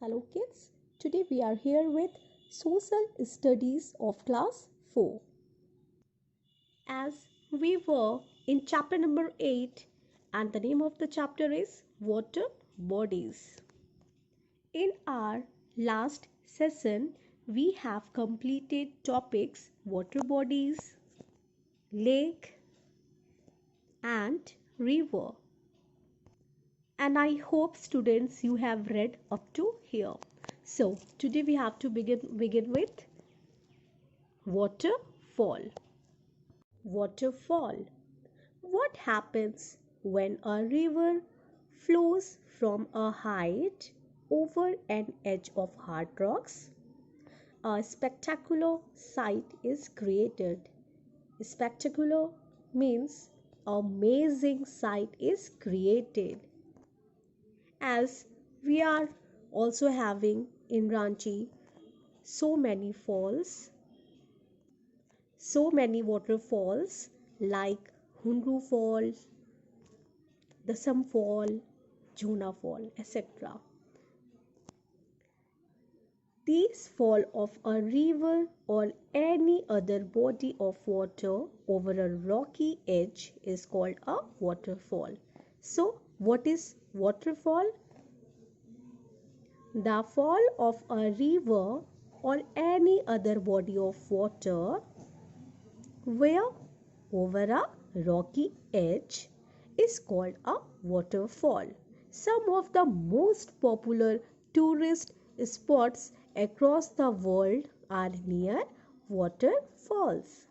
Hello kids, today we are here with Social Studies of class 4. As we were in chapter number 8 and the name of the chapter is Water Bodies. In our last session, we have completed topics water bodies, lake and river. And I hope students you have read up to here. So today we have to begin with waterfall. Waterfall. What happens when a river flows from a height over an edge of hard rocks? A spectacular sight is created. Spectacular means amazing sight is created. As we are also having in Ranchi so many waterfalls like Hunru Fall, Dasam Fall, Juna Fall, etc. These fall of a river or any other body of water over a rocky edge is called a waterfall. So, what is waterfall? The fall of a river or any other body of water where over a rocky edge is called a waterfall. Some of the most popular tourist spots across the world are near waterfalls.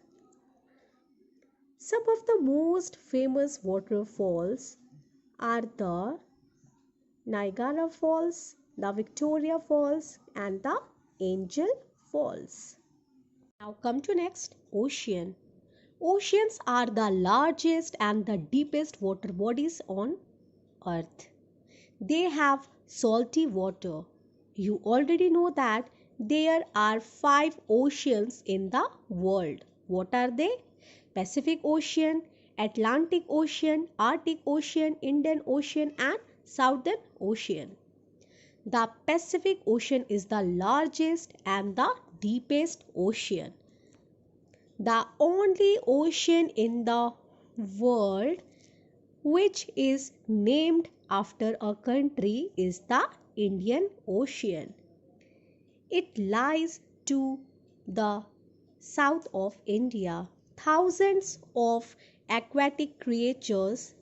Some of the most famous waterfalls are the Niagara Falls, the Victoria Falls, and the Angel Falls. Now come to next, ocean. Oceans are the largest and the deepest water bodies on earth. They have salty water. You already know that there are 5 oceans in the world. What are they? Pacific Ocean, Atlantic Ocean, Arctic Ocean, Indian Ocean and Southern Ocean. The Pacific Ocean is the largest and the deepest ocean. The only ocean in the world which is named after a country is the Indian Ocean. It lies to the south of India. Thousands of aquatic creatures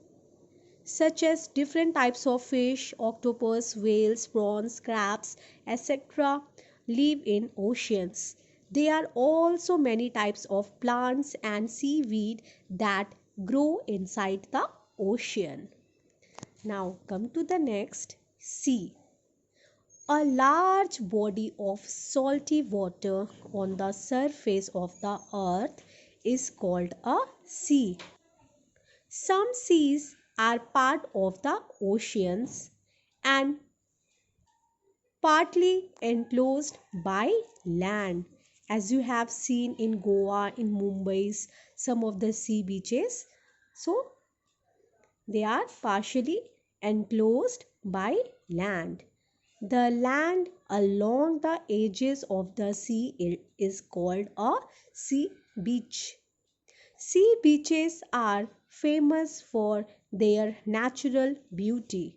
such as different types of fish, octopus, whales, prawns, crabs, etc. live in oceans. There are also many types of plants and seaweed that grow inside the ocean. Now come to the next, sea. A large body of salty water on the surface of the earth is called a sea. Some seas are part of the oceans and partly enclosed by land, as you have seen in Goa, in Mumbai's some of the sea beaches. So they are partially enclosed by land. The land along the edges of the sea is called a sea beach. Sea beaches are famous for their natural beauty.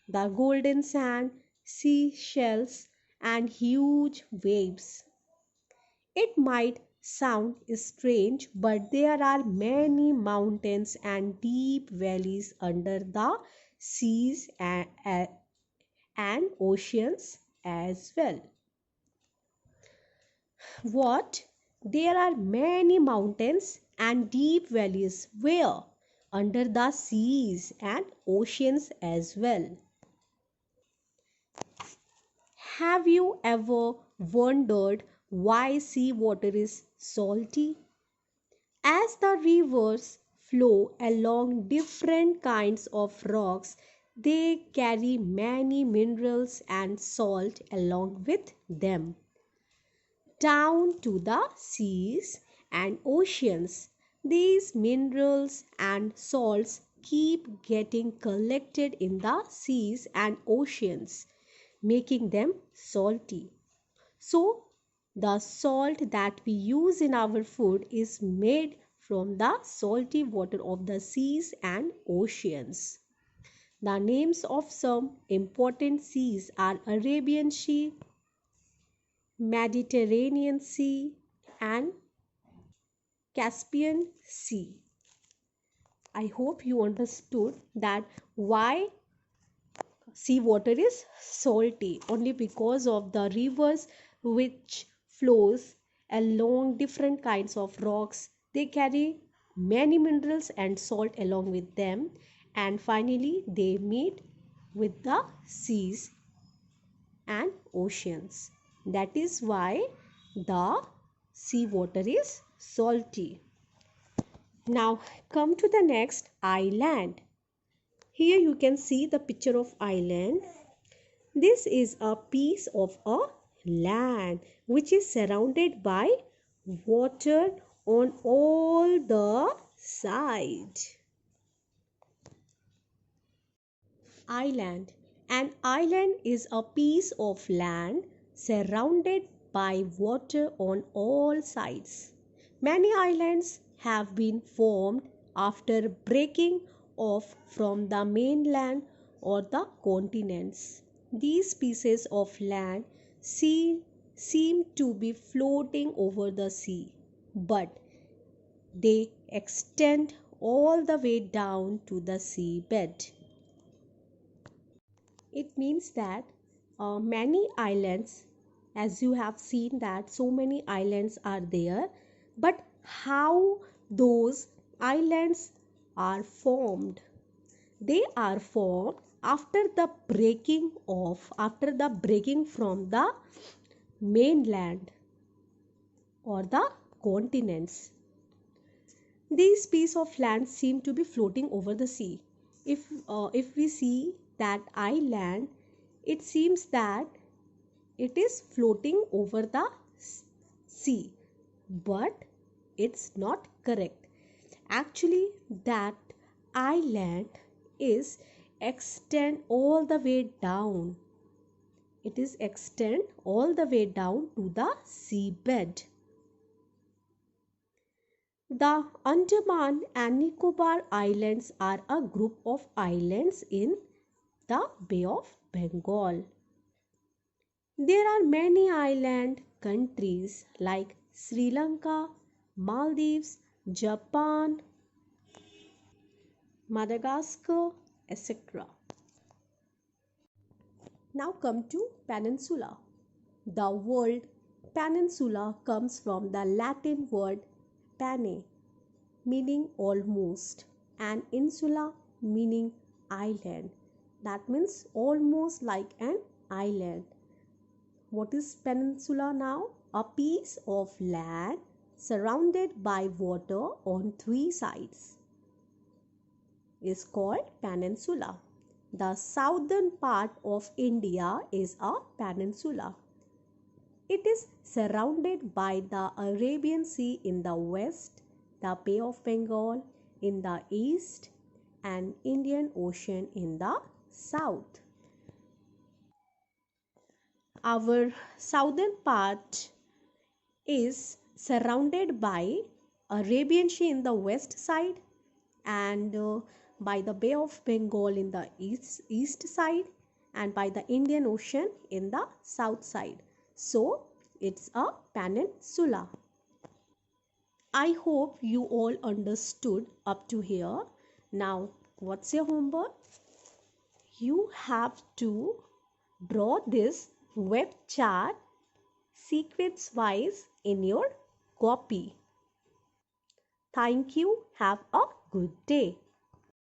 The golden sand, seashells, and huge waves. It might sound strange, but there are many mountains and deep valleys under the seas and oceans as well. What? There are many mountains and deep valleys where? Under the seas and oceans as well. Have you ever wondered why seawater is salty? As the rivers flow along different kinds of rocks, they carry many minerals and salt along with them down to the seas and oceans. These minerals and salts keep getting collected in the seas and oceans. making them salty. So, the salt that we use in our food is made from the salty water of the seas and oceans. The names of some important seas are Arabian Sea, Mediterranean Sea, and Caspian Sea. I hope you understood that why seawater is salty, only because of the rivers which flows along different kinds of rocks. They carry many minerals and salt along with them, and finally they meet with the seas and oceans. That is why the seawater is salty. Now come to the next, island. Here you can see the picture of island. This is a piece of a land which is surrounded by water on all the sides. Island. An island is a piece of land surrounded by water on all sides. Many islands have been formed after breaking off from the mainland or the continents. These pieces of land seem to be floating over the sea, but they extend all the way down to the seabed. It means that many islands, as you have seen that so many islands are there, but how those islands are formed? They are formed after the breaking from the mainland or the continents. These pieces of land seem to be floating over the sea. If we see that island, it seems that it is floating over the sea, but it's not correct. Actually, that island is extend all the way down. It is extend all the way down to the seabed. The Andaman and Nicobar Islands are a group of islands in the Bay of Bengal. There are many island countries like Sri Lanka, Maldives, Japan, Madagascar, etc. Now come to peninsula. The word peninsula comes from the Latin word pane, meaning almost, and insula, meaning island. That means almost like an island. What is peninsula now? A piece of land surrounded by water on three sides is called peninsula. The southern part of India is a peninsula. It is surrounded by the Arabian Sea in the west, the Bay of Bengal in the east, and Indian Ocean in the south. Our southern part is surrounded by Arabian Sea in the west side and by the Bay of Bengal in the east side and by the Indian Ocean in the south side. So it's a peninsula. I hope you all understood up to here. Now what's your homework? You have to draw this web chart sequence wise in your copy. Thank you. Have a good day.